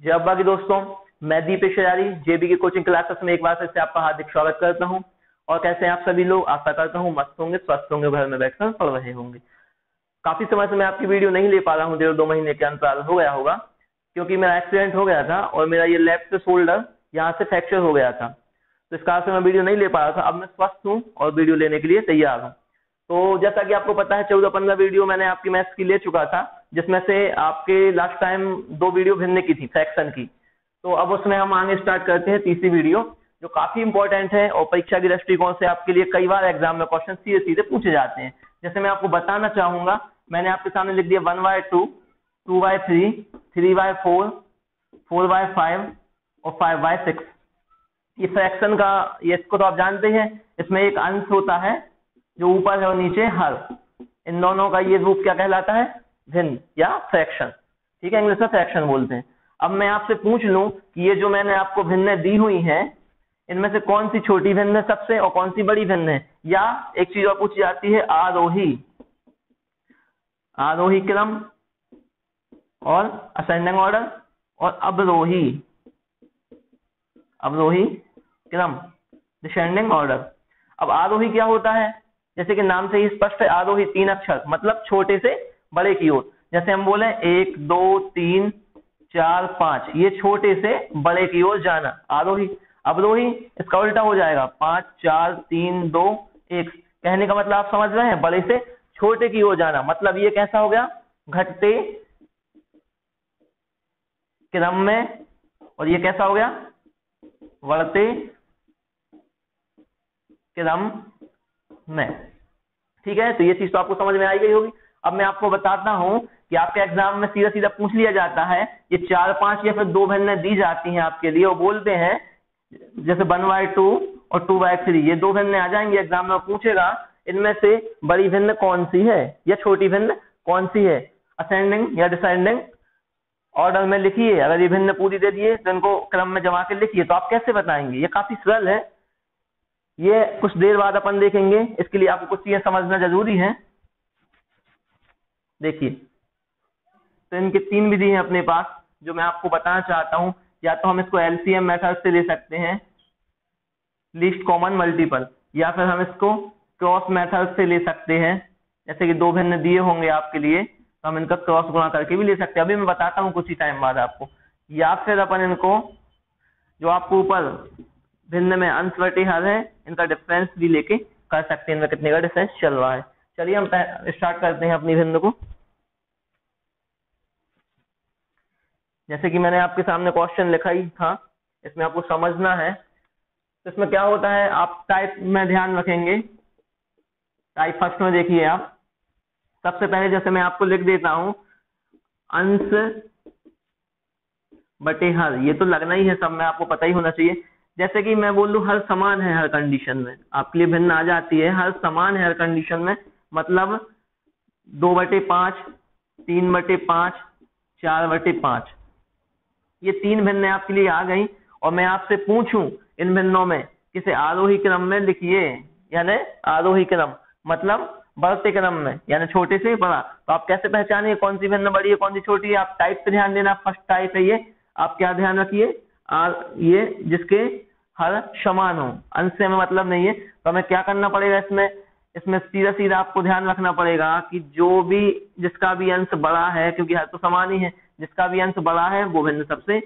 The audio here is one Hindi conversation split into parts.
जय अब्बा की दोस्तों, मैं दीपेश यारी जेबी की कोचिंग क्लासेस में एक बार फिर से आपका हार्दिक स्वागत करता हूं। और कैसे हैं आप सभी लोग? आशा करता हूं मस्त होंगे, स्वस्थ होंगे, घर में बैठकर पढ़ रहे होंगे। काफी समय से मैं आपकी वीडियो नहीं ले पा रहा हूं, 1.5-2 महीने के अंतराल हो गया होगा, क्योंकि मेरा एक्सीडेंट हो गया था और मेरा ये लेफ्ट शोल्डर यहाँ से फ्रैक्चर हो गया था। तो इस कारण से मैं वीडियो नहीं ले पा रहा था। अब मैं स्वस्थ हूँ और वीडियो लेने के लिए तैयार हूँ। तो जैसा कि आपको पता है, 14-15 वीडियो मैंने आपकी मैथ्स की ले चुका था, जिसमें से आपके लास्ट टाइम 2 वीडियो भिन्न की थी, फ्रैक्शन की। तो अब उसमें हम आगे स्टार्ट करते हैं तीसरी वीडियो, जो काफी इंपॉर्टेंट है और परीक्षा की दृष्टिकोण से आपके लिए कई बार एग्जाम में क्वेश्चन सीधे सीधे पूछे जाते हैं। जैसे मैं आपको बताना चाहूंगा, मैंने आपके सामने लिख दिया 1/2, 2/3, 3/4, 4/5 और 5/6। ये फ्रैक्शन का, ये इसको तो आप जानते हैं, इसमें एक अंश होता है जो ऊपर है और नीचे हर। इन दोनों का ये रूप क्या कहलाता है? भिन्न या फ्रैक्शन। ठीक है, इंग्लिश में फ्रैक्शन बोलते हैं। अब मैं आपसे पूछ लूं कि ये जो मैंने आपको भिन्न दी हुई है, इनमें से कौन सी छोटी भिन्न है सबसे और कौन सी बड़ी भिन्न है? या एक चीज और पूछी जाती है, आरोही क्रम और असेंडिंग ऑर्डर और अवरोही क्रम, डिसेंडिंग ऑर्डर। अब आरोही क्या होता है? जैसे कि नाम से ही स्पष्ट है, आरोही 3 अक्षर, मतलब छोटे से बड़े की ओर। जैसे हम बोले 1, 2, 3, 4, 5, ये छोटे से बड़े की ओर जाना, आरोही। अवरोही इसका उल्टा हो जाएगा, 5, 4, 3, 2, 1। कहने का मतलब आप समझ रहे हैं, बड़े से छोटे की ओर जाना। मतलब ये कैसा हो गया? घटते क्रम में। और ये कैसा हो गया? बढ़ते क्रम में। ठीक है, तो ये चीज तो आपको समझ में आई गई होगी। अब मैं आपको बताता हूं कि आपके एग्जाम में सीधा सीधा पूछ लिया जाता है, ये 4, 5 या फिर 2 भिन्न दी जाती हैं आपके लिए, और बोलते हैं जैसे 1/2 और 2/3, ये 2 भिन्न आ जाएंगे एग्जाम में, पूछेगा इनमें से बड़ी भिन्न कौन सी है या छोटी भिन्न कौन सी है, असेंडिंग या डिसेंडिंग ऑर्डर में लिखिए। अगर ये भिन्न पूरी दे दिए तो इनको क्रम में जमा के लिखिए। तो आप कैसे बताएंगे? ये काफी सरल है, ये कुछ देर बाद अपन देखेंगे। इसके लिए आपको कुछ चीजें समझना जरूरी है। देखिए, तो इनके 3 विधि हैं अपने पास, जो मैं आपको बताना चाहता हूं। या तो हम इसको एलसीएम मेथड से ले सकते हैं, लीस्ट कॉमन मल्टीपल, या फिर हम इसको क्रॉस मेथड से ले सकते हैं। जैसे कि 2 भिन्न दिए होंगे आपके लिए, तो हम इनका क्रॉस गुणा करके भी ले सकते हैं। अभी मैं बताता हूँ कुछ ही टाइम बाद आपको। या फिर अपन इनको, जो आपको ऊपर भिन्न में अंश बटे हर है, इनका डिफरेंस भी लेके कर सकते हैं, इनमें कितने का डिफरेंस चल रहा है। चलिए हम स्टार्ट करते हैं अपनी भिन्न को। जैसे कि मैंने आपके सामने क्वेश्चन लिखा ही था, इसमें आपको समझना है। तो इसमें क्या होता है, आप टाइप में ध्यान रखेंगे। टाइप फर्स्ट में देखिए आप, सबसे पहले जैसे मैं आपको लिख देता हूं, अंश बटे हर। ये तो लगना ही है, सब में आपको पता ही होना चाहिए। जैसे कि मैं बोल दूं हर समान है हर कंडीशन में, आपके लिए भिन्न आ जाती है, हर समान है हर कंडीशन में। मतलब 2/5, 3/5, 4/5, ये 3 भिन्न आपके लिए आ गई। और मैं आपसे पूछूं इन भिन्नों में किसे आरोही क्रम में लिखिए, यानी आरोही क्रम मतलब बढ़ते क्रम में, यानी छोटे से बड़ा। तो आप कैसे पहचानिए कौन सी भिन्न बड़ी है कौन सी छोटी है? आप टाइप पे ध्यान देना। फर्स्ट टाइप है ये, आप क्या ध्यान रखिए, ये जिसके हर समान हो, अंश से हमें मतलब नहीं है। तो हमें क्या करना पड़ेगा इसमें सीधा सीधा आपको ध्यान रखना पड़ेगा कि जो भी, जिसका भी अंश बड़ा है, क्योंकि हर तो समान ही है, जिसका भी अंश बड़ा है वो भिन्न सबसे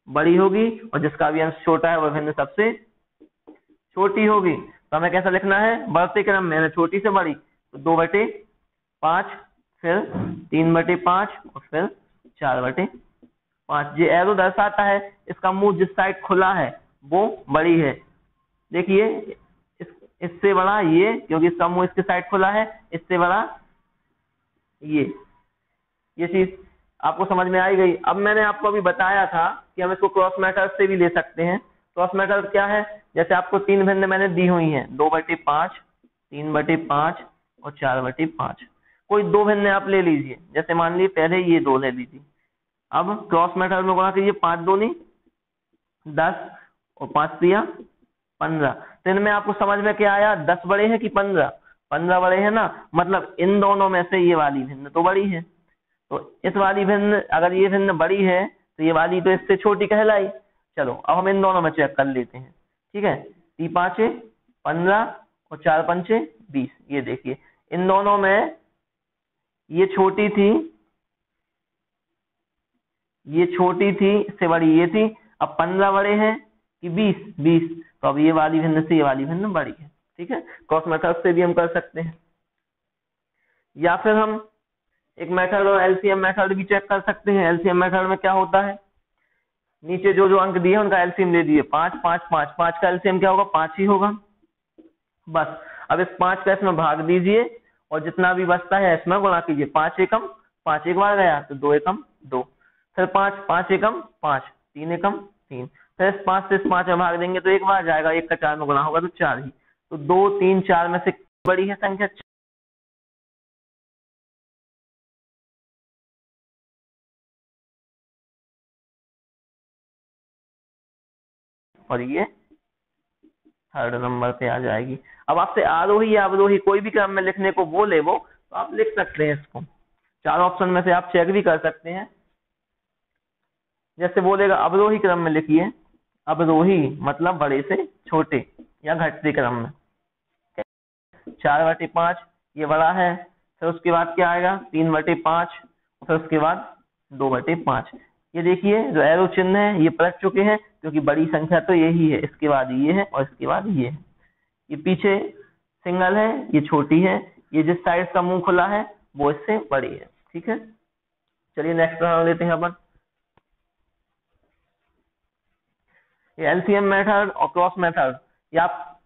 बड़ी होगी, और जिसका भी अंश छोटा है वह भिन्न सबसे छोटी होगी। तो हमें कैसा लिखना है? बढ़ते क्रम में, छोटी से बड़ी। तो 2/5, फिर 3/5 और फिर 4/5। ये एरो दर्शाता है इसका मुंह जिस साइड खुला है वो बड़ी है। देखिए, इससे बड़ा ये, क्योंकि इसका मुंह इसके साइड खुला है, इससे बड़ा ये चीज आपको समझ में आई गई। अब मैंने आपको अभी बताया था कि हम इसको क्रॉस मेथड से भी ले सकते हैं। क्रॉस मेथड क्या है? जैसे आपको 3 भिन्न मैंने दी हुई हैं, 2/5, 3/5 और 4/5। कोई 2 भिन्न आप ले लीजिए, जैसे मान लीजिए पहले ये 2 ले लीजिए। अब क्रॉस मेथड में गुणा कीजिए, 5 दूनी 10 और 5 तिया 15। तो इनमें आपको समझ में क्या आया? 10 बड़े हैं कि 15? 15 बड़े हैं ना, मतलब इन दोनों में से ये वाली भिन्न तो बड़ी है। तो इस वाली भिन्न, अगर ये भिन्न बड़ी है तो ये वाली तो इससे छोटी कहलाई। चलो अब हम इन दोनों में चेक कर लेते हैं। ठीक है, 3 5 15 और 4 5 20। ये देखिए इन दोनों में ये छोटी थी, ये छोटी थी, इससे बड़ी ये थी। अब 15 बड़े हैं कि 20? 20। तो अब ये वाली भिन्न से ये वाली भिन्न बड़ी है। ठीक है, क्रॉस मेथड से भी हम कर सकते हैं, या फिर हम एक मेथड और एलसीएम मेथड भी चेक कर सकते हैं। एलसीएम मेथड में क्या होता है, नीचे जो जो अंक दिए उनका एलसीएम ले दिए। 5 5 5 5 का एलसीएम क्या होगा? 5 ही होगा बस। अब इस 5 का इसमें भाग दीजिए और जितना भी बचता है इसमें गुणा कीजिए। 5 एकम 5 एक बार गया तो 2 एकम 2, फिर 5 5 एकम 5, 3 एकम 3, फिर इस 5 से इस 5 में भाग देंगे तो एक बार जाएगा, 1 का 4 में गुणा होगा तो 4 ही। तो 2 3 4 में से बड़ी है संख्या? और ये थर्ड नंबर पे आ जाएगी। अब आपसे आरोही या अवरोही कोई भी क्रम में लिखने को बोले वो, तो आप लिख सकते हैं इसको। 4 ऑप्शन में से आप चेक भी कर सकते हैं। जैसे बोलेगा अवरोही क्रम में लिखिए, अवरोही मतलब बड़े से छोटे या घटते क्रम में। 4/5 ये बड़ा है, फिर उसके बाद क्या आएगा? 3/5, फिर उसके बाद 2/5। ये देखिए जो एरो चिन्ह है ये पलट चुके हैं, क्योंकि बड़ी संख्या तो यही है, इसके बाद ये है और इसके बाद ये है। ये पीछे सिंगल है, ये छोटी है, ये जिस साइड का मुंह खुला है वो इससे बड़ी है। ठीक है, चलिए नेक्स्ट उदाहरण लेते हैं अपन। ये एलसीएम मेथड और क्रॉस मेथड, या आप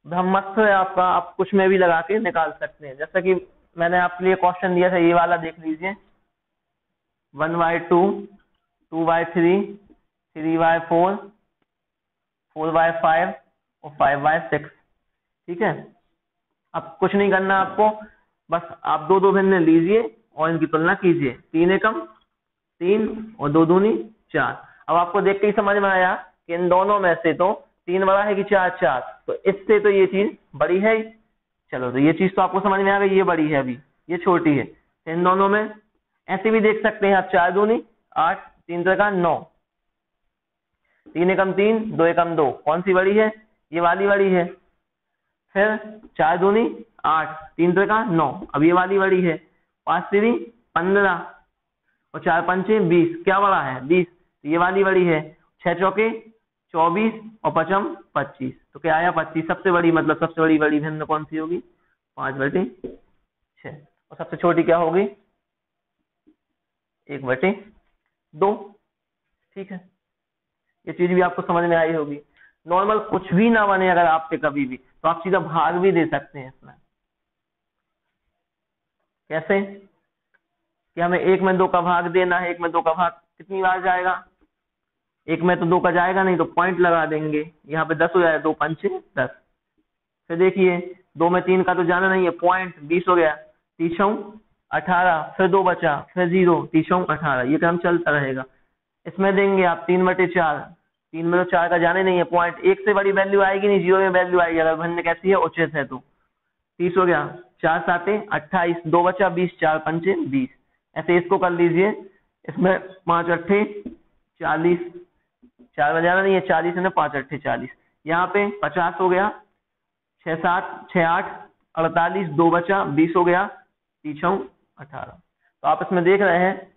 ब्रह्मस्त्र है आपका, आप कुछ में भी लगा के निकाल सकते हैं। जैसा कि मैंने आपके लिए क्वेश्चन दिया था, ये वाला देख लीजिए। 1/2, 2/3, 3/4, 4/5 और 5/6। ठीक है, अब कुछ नहीं करना आपको, बस आप दो दो भिन्न लीजिए और इनकी तुलना कीजिए। 3 एकम 3 और 2 दूनी 4। अब आपको देख के ही समझ में आया कि इन दोनों में से तो 3 बड़ा है कि 4? 4। तो इससे तो ये चीज बड़ी है। चलो, तो ये चीज तो आपको समझ में आ गई, ये बड़ी है, अभी ये छोटी है। तो इन दोनों में ऐसे भी देख सकते हैं आप। 4 दूनी 8, 3 त्रिका 9, 3 एकम 3, 2 एकम 2, कौन सी बड़ी है? ये वाली बड़ी है। फिर 4 दूनी 8, 3 त्रिका 9, अब ये वाली बड़ी है। 5 3 15 और 4 पंचे 20, क्या बड़ा है? 20, ये वाली बड़ी है। 6 चौके 24 और 5 25, तो क्या आया? 25 सबसे बड़ी, मतलब सबसे बड़ी भिन्न कौन सी होगी? 5/6। और सबसे छोटी क्या होगी? 1/2। ठीक है, ये चीज भी आपको समझ में आई होगी। नॉर्मल कुछ भी ना बने अगर आपसे कभी भी, तो आप सीधा भाग भी दे सकते हैं इसमें। कैसे कि हमें 1 में 2 का भाग देना है। 1 में 2 का भाग कितनी बार जाएगा? 1 में तो 2 का जाएगा नहीं, तो पॉइंट लगा देंगे। यहाँ पे 10 हो जाएगा, 2 पंचे 10। फिर देखिए 2 में 3 का तो जाना नहीं है, पॉइंट 20 हो गया। 3 18, फिर 2 बचा, फिर 0, 3 18, ये क्रम चलता रहेगा। इसमें देंगे आप 3/4, 3 में तो 4 का जाने नहीं है, पॉइंट 1 से बड़ी वैल्यू आएगी नहीं, 0 में वैल्यू आएगी अगर भिन्न कैसी है? उचित है तो। 30 हो गया, 4 7 28, 2 बचा 20, 4 पंचे 20। ऐसे इसको कर लीजिए। इसमें 5 8 40, 4 में जाना नहीं है, 40 है ना, 5 8 40। यहाँ पे 50 हो गया, 6 7 6 8 48, 2 बचा 20 हो गया, 3 18। तो आप इसमें देख रहे हैं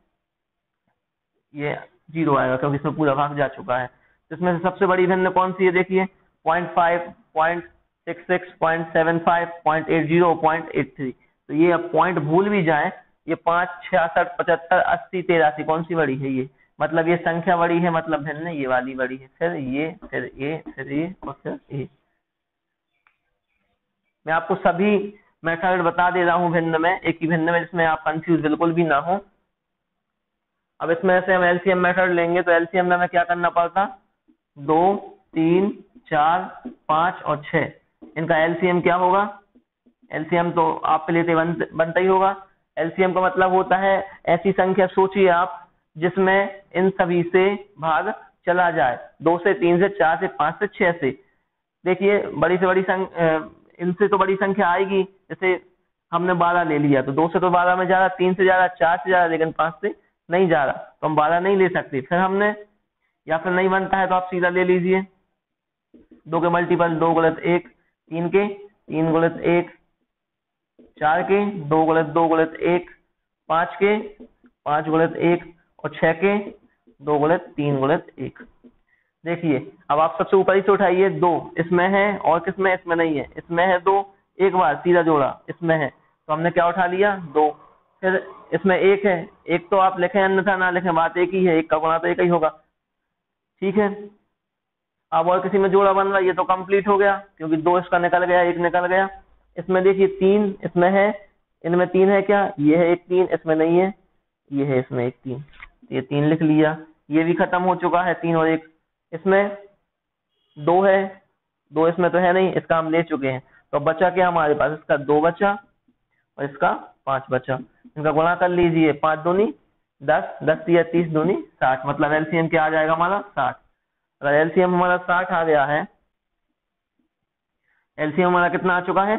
ये 0 आएगा, क्योंकि इसमें पूरा भाग जा चुका है। तो इसमें से सबसे बड़ी भिन्न कौन सी है? देखिए 0.5, 0.66, 0.75, 0.80, 0.83। तो ये अब पॉइंट भूल भी जाए, ये 5 66 75 80 83 कौन सी बड़ी है? ये, मतलब ये संख्या बड़ी है, मतलब भिन्न ये वाली बड़ी है। फिर ये, फिर ये, फिर ये और फिर ये। मैं आपको सभी मेथड बता दे रहा हूं भिन्न में, एक ही भिन्न में, जिसमें आप कंफ्यूज बिल्कुल भी ना हो। अब इसमें से हम एलसीएम मेथड लेंगे, तो एलसीएम में हमें क्या करना पड़ता? 2 3 4 5 और 6, इनका एलसीएम क्या होगा? एलसीएम तो आप पे लेते बनता ही होगा। एलसीएम का मतलब होता है ऐसी संख्या, सोचिए आप, जिसमें इन सभी से भाग चला जाए। 2 से 3 से 4 से 5 से 6 से। देखिए बड़ी से बड़ी इनसे तो बड़ी संख्या आएगी। जैसे हमने 12 ले लिया, तो 2 से तो 12 में जा रहा, 3 से जा रहा, 4 से जा रहा, लेकिन 5 से नहीं जा रहा तो हम 12 नहीं ले सकते। फिर हमने, या फिर नहीं बनता है तो आप सीधा ले लीजिए 2 के मल्टीपल 2 गुणित 1, 3 के 3 गुणित 1, 4 के 2 गुणित 2 गुणित 1, 5 के 5 गुणित 1 और 6 के 2 गुणित 3 गुणित 1। देखिए अब आप सबसे ऊपर ही से उठाइए, 2 इसमें है और किसमें, इसमें नहीं है, इसमें है 2, एक बार सीधा जोड़ा, इसमें है तो हमने क्या उठा लिया 2। फिर इसमें 1 है, 1 तो आप लिखें अन्यथा ना लिखें, बात एक ही है, 1 का गुणा तो एक ही होगा, ठीक है। अब और किसी में जोड़ा बन रहा है, ये तो कंप्लीट हो गया क्योंकि 2 इसका निकल गया, 1 निकल गया। इसमें देखिए 3 इसमें है, इनमें 3 है क्या, ये है एक 3, इसमें नहीं है, ये है इसमें एक 3, ये 3 लिख लिया, ये भी खत्म हो चुका है 3 और 1। इसमें 2 है, 2 इसमें तो है नहीं, इसका हम ले चुके हैं, तो बचा क्या हमारे पास, इसका 2 बचा और इसका 5 बचा। इनका गुणा कर लीजिए, 5 दूनी 10, 10 या 30 दूनी 60, मतलब एलसीएम क्या आ जाएगा हमारा 60। अगर एलसीएम हमारा 60 आ गया है, एलसीएम हमारा कितना आ चुका है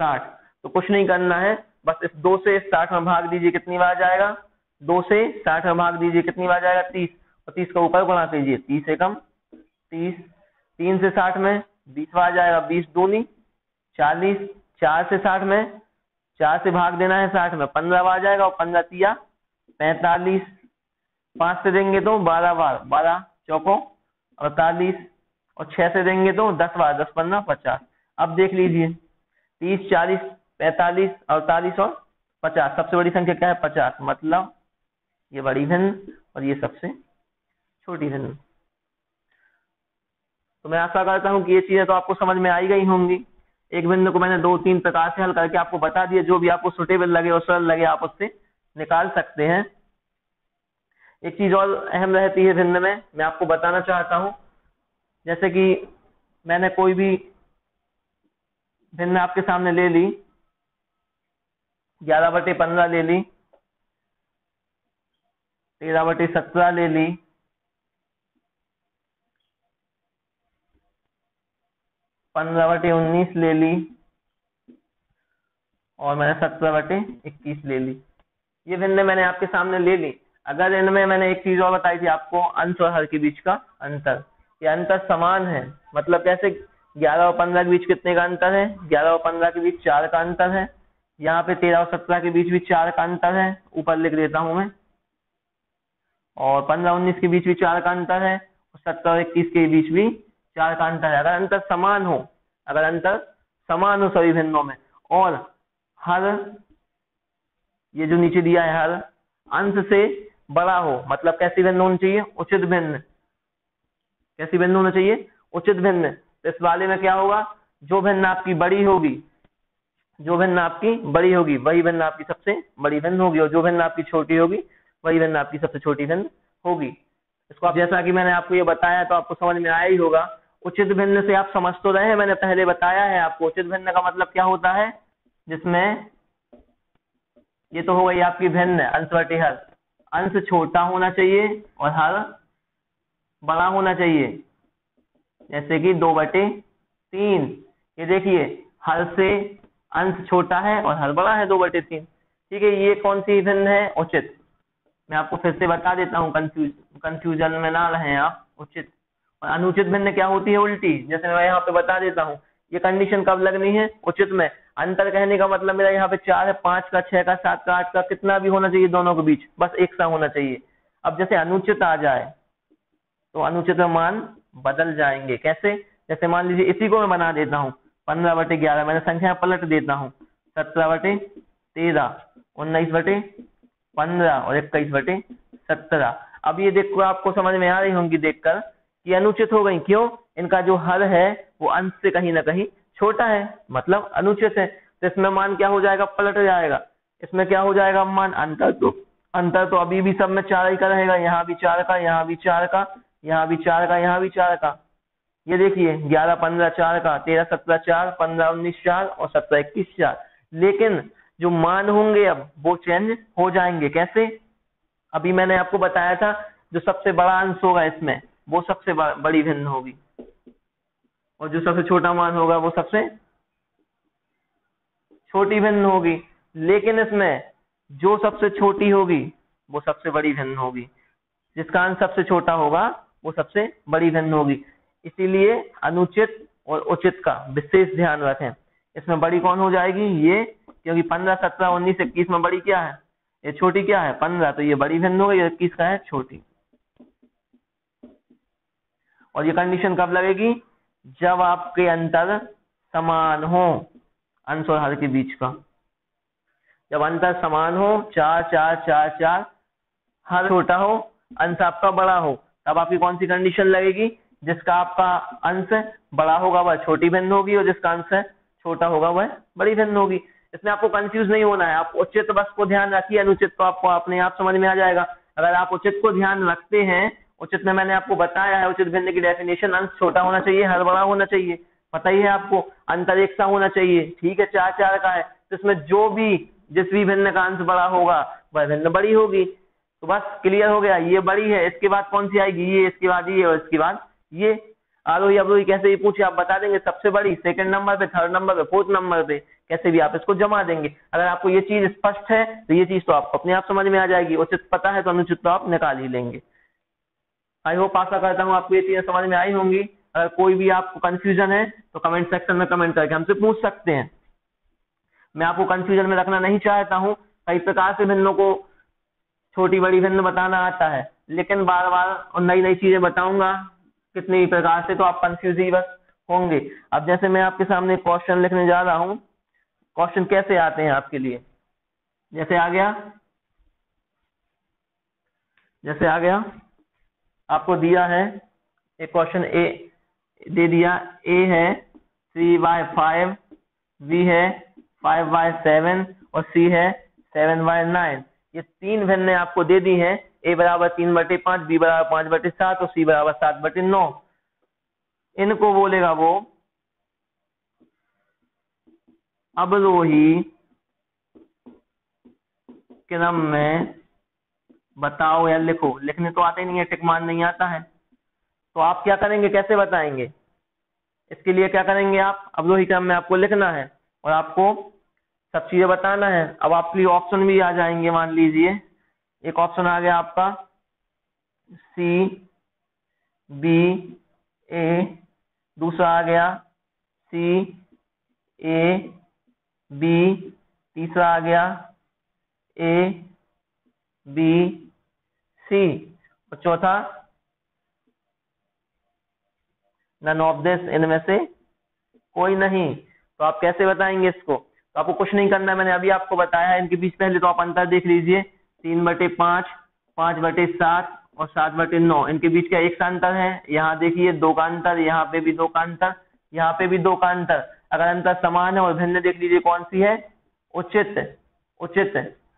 60, तो कुछ नहीं करना है, बस इस 2 से 60 में भाग दीजिए, कितनी बार जाएगा, 2 से 60 में भाग दीजिए, कितनी बार जाएगा 30, और 30 का ऊपर गुणा कीजिए, 30 एकम 30, 3 से 60 में 20 बार जाएगा, 20 दूनी 40, 4 से 60 में 4 से भाग देना है 60 में, 15 बार जाएगा और 15 तिया 45, 5 से देंगे तो 12 बार, 12 चौको 48, और 6 से देंगे तो 10 बार, 10 15 50। अब देख लीजिए 30, 40, 45, 48 और 50, सबसे बड़ी संख्या क्या है 50, मतलब ये बड़ी भिन्न और ये सबसे छोटी भिन्न। तो मैं आशा करता हूं कि ये चीजें तो आपको समझ में आई गई होंगी। एक भिन्न को मैंने 2-3 प्रकार से हल करके आपको बता दिया, जो भी आपको सुटेबल लगे और सरल लगे आप उससे निकाल सकते हैं। एक चीज और अहम रहती है भिन्न में, मैं आपको बताना चाहता हूं, जैसे कि मैंने कोई भी भिन्न आपके सामने ले ली, 11/15 ले ली, 13/17 ले ली, 15/19 ले ली, और मैंने 17/21 ले ली। ये भिन्न मैंने आपके सामने ले ली। अगर इनमें मैंने एक चीज और बताई थी आपको, अंश और हर के बीच का अंतर, ये अंतर समान है, मतलब कैसे, 11 और 15 के बीच कितने का अंतर है, 11 और 15 के बीच 4 का अंतर है, यहाँ पे 13 और 17 के बीच भी 4 का अंतर है, ऊपर लिख देता हूं मैं, और 15-19 के बीच भी 4 का अंतर है, और 17 और 21 के बीच भी 4 का अंतर है। अगर अंतर समान हो, अगर अंतर समान हो सभी भिन्नों में, और हर, ये जो नीचे दिया है, हर अंश से बड़ा हो, मतलब कैसी भिन्न होनी चाहिए, उचित भिन्न। कैसी भिन्न होना चाहिए, उचित भिन्न। तो इस वाले में क्या होगा, जो भिन्न आपकी बड़ी होगी, जो भिन्न आपकी बड़ी होगी वही भिन्न आपकी सबसे बड़ी भिन्न होगी, और जो भिन्न आपकी छोटी होगी वही भिन्न आपकी सबसे छोटी भिन्न होगी। इसको आप, जैसा कि मैंने आपको ये बताया तो आपको समझ में आया ही होगा। उचित भिन्न से आप समझ तो रहे हैं, मैंने पहले बताया है आपको, उचित भिन्न का मतलब क्या होता है, जिसमें ये तो हो गई आपकी भिन्न अंश बटे हर, अंश छोटा होना चाहिए और हर बड़ा होना चाहिए, जैसे कि 2/3। ये देखिए हर से अंश छोटा है और हर बड़ा है 2/3, ठीक है। ये कौन सी भिन्न है, उचित। मैं आपको फिर से बता देता हूँ, कंफ्यूजन में ना रहें आप। उचित और अनुचित भिन्न क्या होती है, उल्टी। जैसे मैं यहाँ पे बता देता हूँ, ये कंडीशन कब लगनी है, उचित में। अंतर कहने का मतलब मेरा यहाँ पे 4 है, 5 का, 6 का, 7 का, 8 का, कितना भी होना चाहिए दोनों के बीच, बस एक सा होना चाहिए। अब जैसे अनुचित आ जाए तो अनुचित में मान बदल जाएंगे। कैसे, जैसे मान लीजिए इसी को मैं बना देता हूँ 15/11, मैंने संख्या पलट देता हूँ, 17/13, 19/15 और 21/17। अब ये देखो आपको समझ में आ रही होंगी देखकर कि अनुचित हो गई, क्यों, इनका जो हर है वो अंश से कहीं ना कहीं छोटा है, मतलब अनुचित है। तो इसमें मान क्या हो जाएगा, पलट जाएगा। इसमें क्या हो जाएगा मान, अंतर तो अभी भी सब में 4 ही का रहेगा, यहाँ भी 4 का, यहाँ भी 4 का, यहाँ भी 4 का, यहाँ भी 4 का। ये देखिए 11-15 4 का, 13-17 4, 15-19 4 और 17-21 4। लेकिन जो मान होंगे अब वो चेंज हो जाएंगे। कैसे, अभी मैंने आपको बताया था जो सबसे बड़ा अंश होगा इसमें वो सबसे बड़ी भिन्न होगी, और जो सबसे छोटा मान होगा वो सबसे छोटी भिन्न होगी। लेकिन इसमें जो सबसे छोटी होगी वो सबसे बड़ी भिन्न होगी, जिसका अंश सबसे छोटा होगा वो सबसे बड़ी भिन्न होगी। इसीलिए अनुचित और उचित का विशेष ध्यान रखें। इसमें बड़ी कौन हो जाएगी? ये, क्योंकि 15, 17, 19, 21 में बड़ी क्या है? ये छोटी क्या है? 15, तो ये बड़ी भिन्न हो गई, 21 का है छोटी। और ये कंडीशन कब लगेगी? जब आपके अंतर समान हो, अंश और हर के बीच का। जब अंतर समान हो, 4, 4, 4, 4, हर छोटा हो, अंश आपका बड़ा हो, तब आपकी कौन सी कंडीशन लगेगी? जिसका आपका अंश बड़ा होगा वह छोटी भिन्न होगी, और जिसका अंश छोटा होगा वह बड़ी भिन्न होगी। इसमें आपको कंफ्यूज नहीं होना है, आप उचित बस को ध्यान रखिए, अनुचित तो आपको अपने आप समझ में आ जाएगा। अगर आप उचित को ध्यान रखते हैं, उचित में मैंने आपको बताया है उचित भिन्न की डेफिनेशन, अंश छोटा होना चाहिए, हर बड़ा होना चाहिए, पता ही है आपको, अंतर एक सा होना चाहिए। ठीक है, 4, 4 का है, तो इसमें जिस भी भिन्न का अंश बड़ा होगा वह भिन्न बड़ी होगी। तो बस क्लियर हो गया, ये बड़ी है, इसके बाद कौन सी आएगी? ये, इसके बाद ये, और इसके बाद ये। आरोही अवरोही कैसे भी पूछे आप बता देंगे, सबसे बड़ी सेकंड नंबर पे, थर्ड नंबर पे, फोर्थ नंबर पे, कैसे भी आप इसको जमा देंगे। अगर आपको ये चीज स्पष्ट है तो ये चीज तो आपको अपने आप समझ में आ जाएगी। उचित पता है तो अनुचित तो आप निकाल ही लेंगे। आई होप, आशा करता हूँ आपको ये चीजें समझ में आई होंगी। अगर कोई भी आपको कंफ्यूजन है तो कमेंट सेक्शन में कमेंट करके हमसे पूछ सकते हैं। मैं आपको कंफ्यूजन में रखना नहीं चाहता हूँ। कई प्रकार से भिन्नों को छोटी बड़ी भिन्न बताना आता है, लेकिन बार बार और नई नई चीजें बताऊंगा कितनी प्रकार से, तो आप कंफ्यूज ही बस होंगे। अब जैसे मैं आपके सामने क्वेश्चन लिखने जा रहा हूँ, क्वेश्चन कैसे आते हैं आपके लिए, जैसे आ गया आपको दिया है एक क्वेश्चन, ए दे दिया, ए है 3/5, बी है 5/7 और सी है 7/9। ये तीन भिन्न आपको दे दी है। ए बराबर 3/5, बी बराबर 5/7 और सी बराबर 7/9। इनको बोलेगा वो अवरोही क्रम में बताओ या लिखो। लिखने तो आते ही नहीं है, टिक मान नहीं आता है, तो आप क्या करेंगे, कैसे बताएंगे? इसके लिए क्या करेंगे आप, अवरोही क्रम में आपको लिखना है और आपको सब चीजें बताना है। अब आपके लिए ऑप्शन भी आ जाएंगे। मान लीजिए एक ऑप्शन आ गया आपका सी बी ए, दूसरा आ गया सी ए बी, तीसरा आ गया ए बी सी, और चौथा नन ऑफ दिस, इनमें से कोई नहीं। तो आप कैसे बताएंगे इसको? तो आपको कुछ नहीं करना है, मैंने अभी आपको बताया है। इनके बीच पहले तो आप अंतर देख लीजिए, 3/5, 5/7 और 7/9। इनके बीच का एक सा अंतर है, यहाँ देखिए 2 का अंतर, यहाँ पे भी 2 का अंतर, यहाँ पे भी 2 का अंतर। अगर अंतर समान है और भिन्न देख लीजिए कौन सी है, उचित।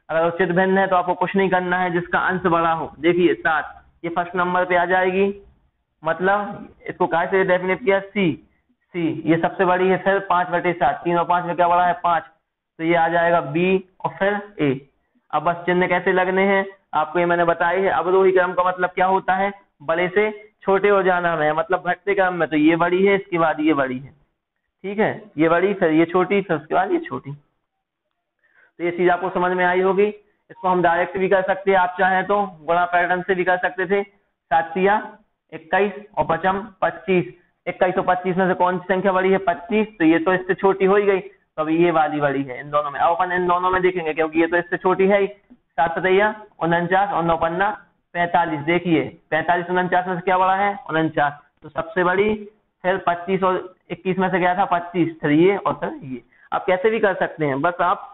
अगर उचित भिन्न है तो आपको कुछ नहीं करना है, जिसका अंश बड़ा हो। देखिए 7, ये फर्स्ट नंबर पे आ जाएगी, मतलब इसको कहा से डेफिनेट किया सी, ये सबसे बड़ी है। फिर 5/7, 3 और 5 में क्या बड़ा है? 5, तो ये आ जाएगा बी और फिर ए। अब बस चिन्ह कैसे लगने हैं आपको ये मैंने बताया है। अवरोही क्रम का मतलब क्या होता है? बड़े से छोटे हो जाना है, मतलब घटते क्रम में। तो ये बड़ी है, इसके बाद ये बड़ी है, ठीक है, ये बड़ी, फिर ये छोटी, फिर उसके बाद ये छोटी। तो ये चीज आपको समझ में आई होगी। इसको हम डायरेक्ट भी कर सकते हैं, आप चाहें तो गुणा पैटर्न से भी कर सकते थे। 7 21 और 5 25। 21 और 25 में से कौन सी संख्या बड़ी है? 25, तो ये तो इससे छोटी हो ही गई, तो अभी ये वाली बड़ी है इन दोनों में। अब अपन इन दोनों में देखेंगे, क्योंकि ये तो इससे छोटी है ही। 7 7 49 और 9 5 45। देखिए 45 49 में से क्या बड़ा है? 49, तो सबसे बड़ी। फिर 25 और 21 में से क्या था? 25, फिर ये और फिर ये। आप कैसे भी कर सकते हैं, बस आप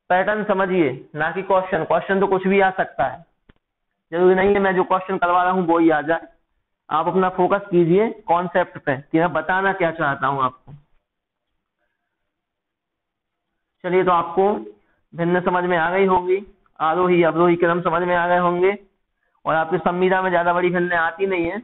पैटर्न समझिए, ना कि क्वेश्चन तो कुछ भी आ सकता है। जरूरी नहीं है मैं जो क्वेश्चन करवा रहा हूँ वो ही आ जाए। आप अपना फोकस कीजिए कॉन्सेप्ट पे कि मैं बताना क्या चाहता हूँ आपको। चलिए, तो आपको भिन्न समझ में आ गई होंगी, आरोही अवरोही क्रम समझ में आ गए होंगे, और आपकी संविदा में ज्यादा बड़ी भिन्न आती नहीं है,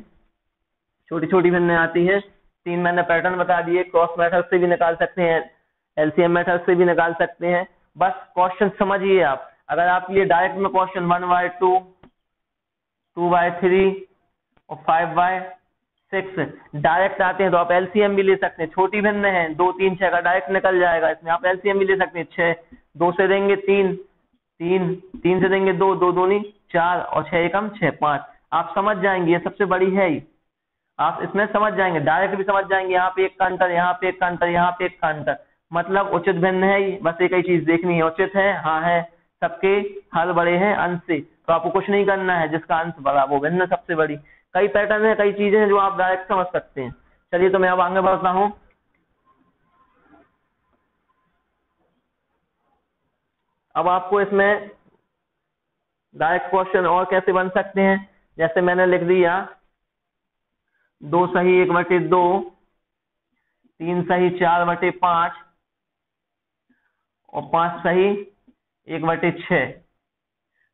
छोटी छोटी भिन्न आती है। 3 मैंने पैटर्न बता दिए, क्रॉस मेथड से भी निकाल सकते हैं, एलसीएम मेथड से भी निकाल सकते हैं। बस क्वेश्चन समझिए आप। अगर आप ये डायरेक्ट में क्वेश्चन 1/2, 2/3 और 5/6 डायरेक्ट आते हैं तो आप एलसीएम भी ले सकते हैं। छोटी भिन्न है, 2 3 6 का डायरेक्ट निकल जाएगा, इसमें आप एलसीएम भी ले सकते हैं। 6 2 से देंगे 3, 3, 3 से देंगे 2, 2 दूनी 4 और 6 एकम 6, 5। आप समझ जाएंगे ये सबसे बड़ी है ही, आप इसमें समझ जाएंगे, डायरेक्ट भी समझ जाएंगे। यहाँ पे एक का अंतर, यहाँ पे एक का अंतर, यहाँ पे एक का अंतर, मतलब उचित भिन्न है ही। बस एक ही चीज देखनी है, उचित है, हाँ है, सबके हर बड़े हैं अंश से, तो आपको कुछ नहीं करना है, जिसका अंश बड़ा वो भिन्न सबसे बड़ी। कई पैटर्न है, कई चीजें हैं जो आप डायरेक्ट समझ सकते हैं। चलिए तो मैं अब आगे बढ़ता हूँ। अब आपको इसमें डायरेक्ट क्वेश्चन और कैसे बन सकते हैं, जैसे मैंने लिख दिया 2 सही 1/2, 3 सही 4/5 और 5 सही 1/6।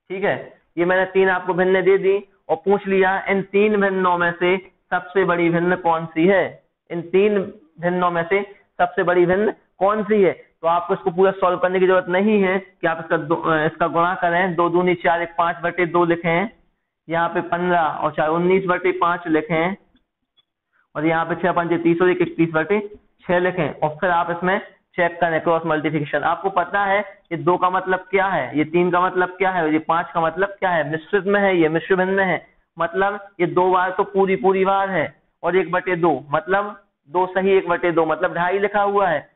ठीक है, ये मैंने 3 आपको भिन्न दे दी और पूछ लिया इन 3 भिन्नों में से सबसे बड़ी भिन्न कौन सी है, इन 3 भिन्नों में से सबसे बड़ी भिन्न कौन सी है। तो आपको इसको पूरा सॉल्व करने की जरूरत नहीं है कि आप इसका गुणा करें, 2 दूनी 4 1 5/2 लिखें, यहाँ पे 15 और 4 19/5 लिखें, और यहाँ पे 6 5 30 और 1 31/6 लिखें, और फिर आप इसमें चेक करें क्रॉस मल्टीप्लिकेशन। आपको पता है ये 2 का मतलब क्या है, ये 3 का मतलब क्या है, ये 5 का मतलब क्या है, मिश्रित में है, ये मिश्र भिन्न है, मतलब ये 2 बार तो पूरी बार है, और 1/2 मतलब 2 सही 1/2 मतलब 2.5 लिखा हुआ है।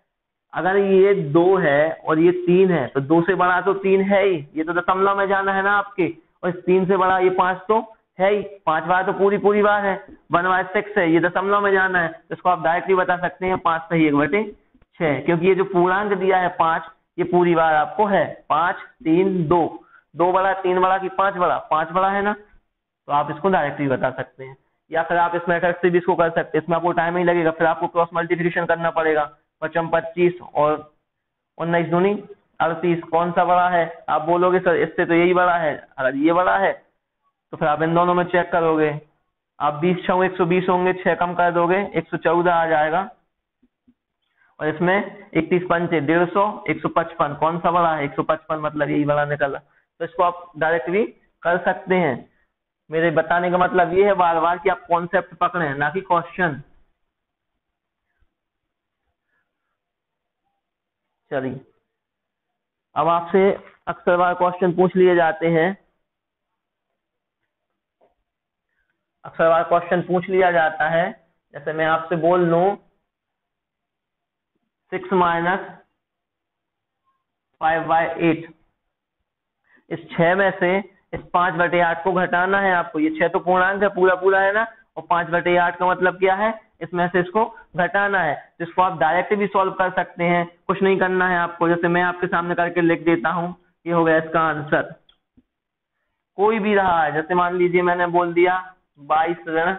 अगर ये 2 है और ये 3 है तो 2 से बड़ा तो 3 है ही, ये तो दशमलव में जाना है ना आपके, और इस 3 से बड़ा ये 5 तो है ही, 5 बार तो पूरी बार है, 1/6 है, ये दशमलव में जाना है, तो इसको आप डायरेक्टली बता सकते हैं 5 सही 1/6, क्योंकि ये जो पूर्णांक दिया है 5, ये पूरी बार आपको है। 5 3 2, 2 बड़ा 3 बड़ा कि 5 बड़ा, 5 बड़ा है ना, तो आप इसको डायरेक्टली बता सकते हैं। या फिर आप इस मेथड से भी इसको कर सकते हैं, इसमें आपको टाइम ही लगेगा, फिर आपको क्रॉस मल्टीप्लिकेशन करना पड़ेगा। 55 25 और 19 दूनी 38, कौन सा बड़ा है, आप बोलोगे सर इससे तो यही बड़ा है, अगर ये बड़ा है तो फिर आप इन दोनों में चेक करोगे, आप 20 6 120 होंगे, 6 कम कर दोगे 114 आ जाएगा, और इसमें 31 5 150 155, कौन सा बड़ा है 155, मतलब यही बड़ा निकला। तो इसको आप डायरेक्ट भी कर सकते हैं। मेरे बताने का मतलब ये है बार बार कि आप कॉन्सेप्ट पकड़े ना कि क्वेश्चन। चलिए, अब आपसे अक्सर बार क्वेश्चन पूछ लिए जाते हैं, अक्सर बार क्वेश्चन पूछ लिया जाता है, जैसे मैं आपसे बोल लूं 6 - 5/8, इस 6 में से इस 5/8 को घटाना है आपको। ये 6 तो पूर्णांक है, पूरा है ना, और 5/8 का मतलब क्या है, इसमें से इसको घटाना है। जिसको आप डायरेक्ट भी सॉल्व कर सकते हैं, कुछ नहीं करना है आपको। जैसे मैं आपके सामने करके लिख देता हूं, ये हो गया इसका आंसर, कोई भी रहा है। जैसे मान लीजिए मैंने बोल दिया 22 ऋण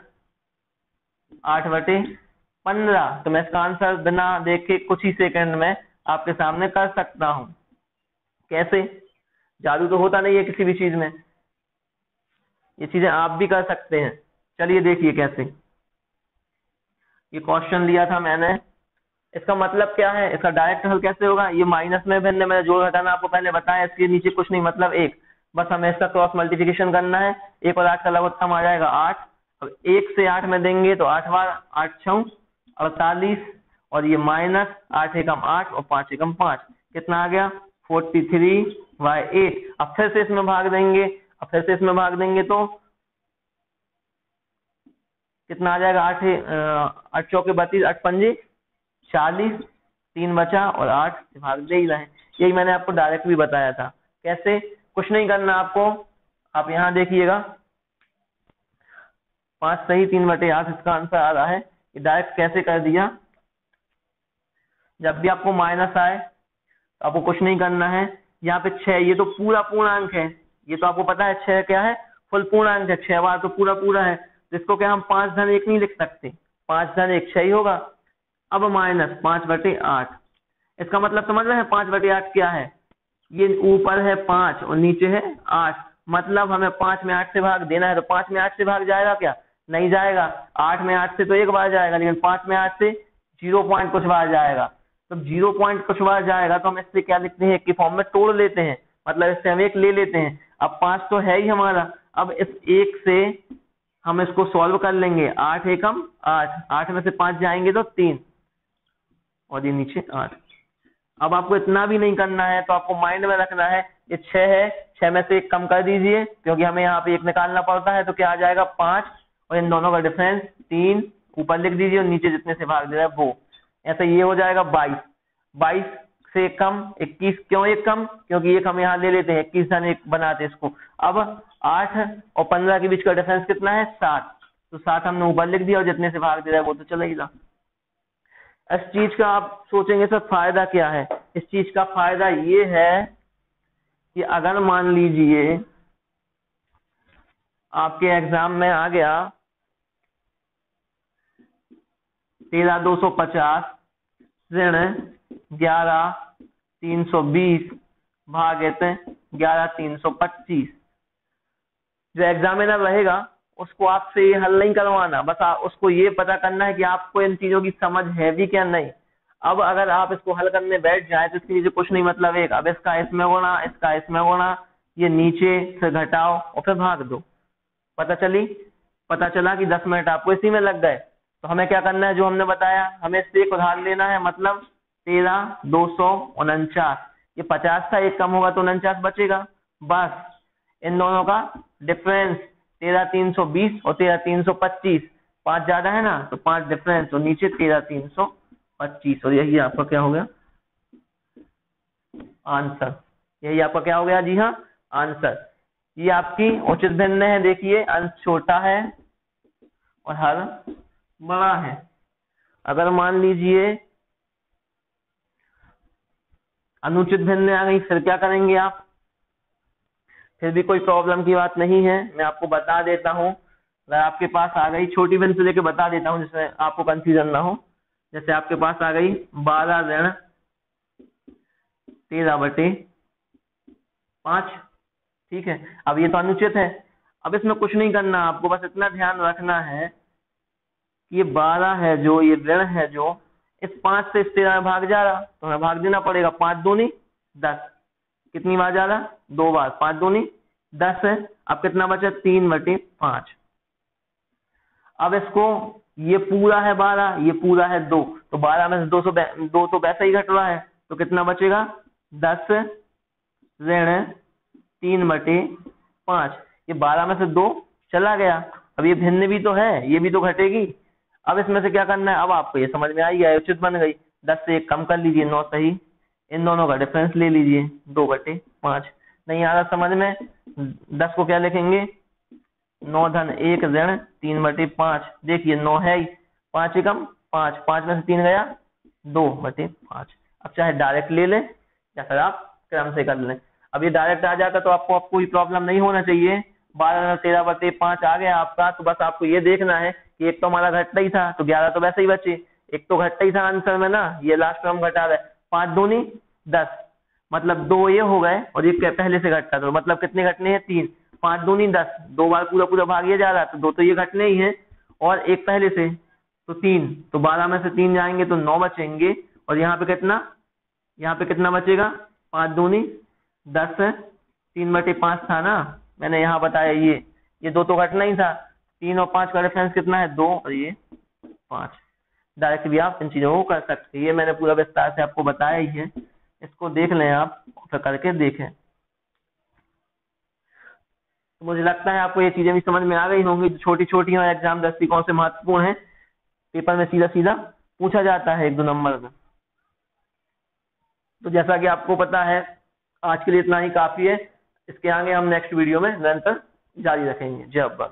8/15, तो मैं इसका आंसर बिना देखे कुछ ही सेकंड में आपके सामने कर सकता हूं। कैसे, जादू तो होता नहीं है किसी भी चीज में, ये चीजें आप भी कर सकते हैं। चलिए देखिए कैसे। ये क्वेश्चन लिया था मैंने, इसका मतलब क्या है, इसका डायरेक्ट हल कैसे होगा, ये माइनस में भिन्न, मैंने जोड़ घटाना आपको पहले बताया, इसके नीचे कुछ नहीं, मतलब 1, बस हमें इसका क्रॉस मल्टीप्लिकेशन करना है। 1 और 8 का लघुत्तम आ जाएगा 8, अब 1 से 8 में देंगे तो 8 बार 8 6 48, और ये माइनस 8 एकम 8 और 5 एकम 5, कितना आ गया 43/8। अब फिर से इसमें भाग देंगे, अब फिर से इसमें भाग देंगे तो कितना आ जाएगा, 8 चौके 32, 8 पंजे 40, 3 बचा और 8 से भाग दे ही रहे। यही मैंने आपको डायरेक्ट भी बताया था। कैसे, कुछ नहीं करना आपको, आप यहाँ देखिएगा 5 सही 3/8 इसका आंसर आ रहा है। ये डायरेक्ट कैसे कर दिया, जब भी आपको माइनस आए तो आपको कुछ नहीं करना है। यहाँ पे 6, ये तो पूरा पूर्णांक है, ये तो आपको पता है 6 क्या है, फुल पूर्णांक है, 6 बार तो पूरा है, जिसको क्या हम 5 धन 1 नहीं लिख सकते, 5 धन 1 6 ही होगा। अब माइनस 5/8, इसका मतलब समझ रहे हैं 5/8 क्या है, ये ऊपर है 5 और नीचे है 8, मतलब हमें 5 में 8 से भाग देना है। तो 5 में 8 से भाग जाएगा क्या, नहीं जाएगा। 8 में 8 से तो 1 बार जाएगा, लेकिन 5 में 8 से 0 पॉइंट कुछ बार जाएगा। तो 0 पॉइंट कुछ बार जाएगा तो हम इससे क्या लिखते हैं, कि फॉर्म में तोड़ लेते हैं, मतलब इससे हम 1 ले लेते हैं। अब 5 तो है ही हमारा, अब इस 1 से हम इसको सॉल्व कर लेंगे, 8 एकम 8, 8 में से 5 जाएंगे तो 3, और ये नीचे 8। अब आपको इतना भी नहीं करना है, तो आपको माइंड में रखना है ये 6 है, 6 में से 1 कम कर दीजिए क्योंकि हमें यहाँ पे 1 निकालना पड़ता है, तो क्या आ जाएगा 5, और इन दोनों का डिफरेंस 3 ऊपर लिख दीजिए और नीचे जितने से भाग दे रहा है वो, ऐसा ये हो जाएगा 22। 22 से 1 कम 21, क्यों 1 कम, क्योंकि 1 हम यहाँ ले लेते हैं, 21 धन 1 बनाते हैं इसको। अब 8 और 15 के बीच का डिफरेंस कितना है 7, तो 7 हमने ऊपर लिख दिया और जितने से भाग दे रहा है वो तो चला ही रहा। इस चीज का आप सोचेंगे सर फायदा क्या है, इस चीज का फायदा ये है कि अगर मान लीजिए आपके एग्जाम में आ गया 13,250 ऋण 11,320 भागित 11,325, जो एग्जामिनर रहेगा उसको आपसे ये हल नहीं करवाना, बस उसको ये पता करना है कि आपको इन चीजों की समझ है भी क्या नहीं। अब अगर आप इसको हल करने बैठ जाए तो इसके नीचे कुछ नहीं, मतलब एक, अब इसका इसमें गुणा, इसका इसमें गुणा, ये नीचे से घटाओ और फिर भाग दो, पता चला कि 10 मिनट आपको इसी में लग गए। तो हमें क्या करना है, जो हमने बताया, हमें इससे एक उधार लेना है, मतलब 13,249, ये 50 था, 1 कम होगा तो 49 बचेगा, बस इन दोनों का डिफरेंस 13,320 और 13,325, 5 ज्यादा है ना, तो 5 डिफरेंस और नीचे 13,325, और यही आपका क्या हो गया आंसर, यही आपका क्या हो गया, जी हाँ आंसर। ये आपकी उचित भिन्न है, देखिए अंश छोटा है और हर बड़ा है। अगर मान लीजिए अनुचित भिन्न आ गई, फिर क्या करेंगे आप, फिर भी कोई प्रॉब्लम की बात नहीं है, मैं आपको बता देता हूँ। अगर आपके पास आ गई, छोटी भिन्न से लेके बता देता हूँ जिसमें आपको कंफ्यूजन ना हो। जैसे आपके पास आ गई 12 ऋण 13/5, ठीक है, अब ये तो अनुचित है, अब इसमें कुछ नहीं करना, आपको बस इतना ध्यान रखना है कि ये 12 है जो, ये ऋण है जो, इस 5 से इस 13 में भाग जा रहा, तो हमें भाग देना पड़ेगा, 5 दूनी 10, कितनी बार जा रहा, 2 बार, 5 दूनी 10 है। अब कितना बचा 3/5। अब इसको, ये पूरा है 12, ये पूरा है 2, तो 12 में से 2 तो वैसा ही घट रहा है, तो कितना बचेगा 10 ऋण 3/5, ये 12 में से 2 चला गया। अब ये भिन्न भी तो है, ये भी तो घटेगी। अब इसमें से क्या करना है, अब आपको ये समझ में आई है, उचित बन गई, 10 से 1 कम कर लीजिए, 9 सही, इन दोनों का डिफरेंस ले लीजिए 2/5। नहीं आ रहा समझ में, 10 को क्या लिखेंगे, 9 धन 1 ऋण 3/5, देखिए 9 है ही, 5 एकम 5, 5 में से 3 गया 2/5। अब चाहे डायरेक्ट ले लें या फिर आप क्रम से कर लें। अब ये डायरेक्ट आ जाता तो आपको कोई प्रॉब्लम नहीं होना चाहिए। 12 13/5 आ गया आपका, तो बस आपको ये देखना है कि एक तो हमारा घटता ही था, तो 11 तो वैसे ही बचे, एक तो घटता ही था आंसर में ना, ये लास्ट में हम घटा रहे, 5 दूनी 10, मतलब 2 ये हो गए और ये पहले से घटता, तो मतलब कितने घटने हैं 3, 5 दूनी 10, 2 बार पूरा भाग जा रहा, तो 2 तो ये घटने ही है और एक पहले से, तो 3, तो 12 में से 3 जाएंगे तो 9 बचेंगे, और यहाँ पे कितना बचेगा, 5 दूनी 10, 3/5 था ना, मैंने यहाँ बताया, ये 2 तो घटना ही था, 3 और 5 का डिफरेंस कितना है 2 और ये 5। डायरेक्ट भी आप इन चीजों को कर सकते हैं, ये मैंने पूरा विस्तार से आपको बताया ही है, इसको देख लें आप, फिर करके देखें। तो मुझे लगता है आपको ये चीजें भी समझ में आ गई होंगी, छोटी छोटी और एग्जाम दृष्टिकोण से महत्वपूर्ण है, पेपर में सीधा सीधा पूछा जाता है 1-2 नंबर में। तो जैसा कि आपको पता है, आज के लिए इतना ही काफी है, इसके आगे हम नेक्स्ट वीडियो में निरंतर जारी रखेंगे। जय अकबर।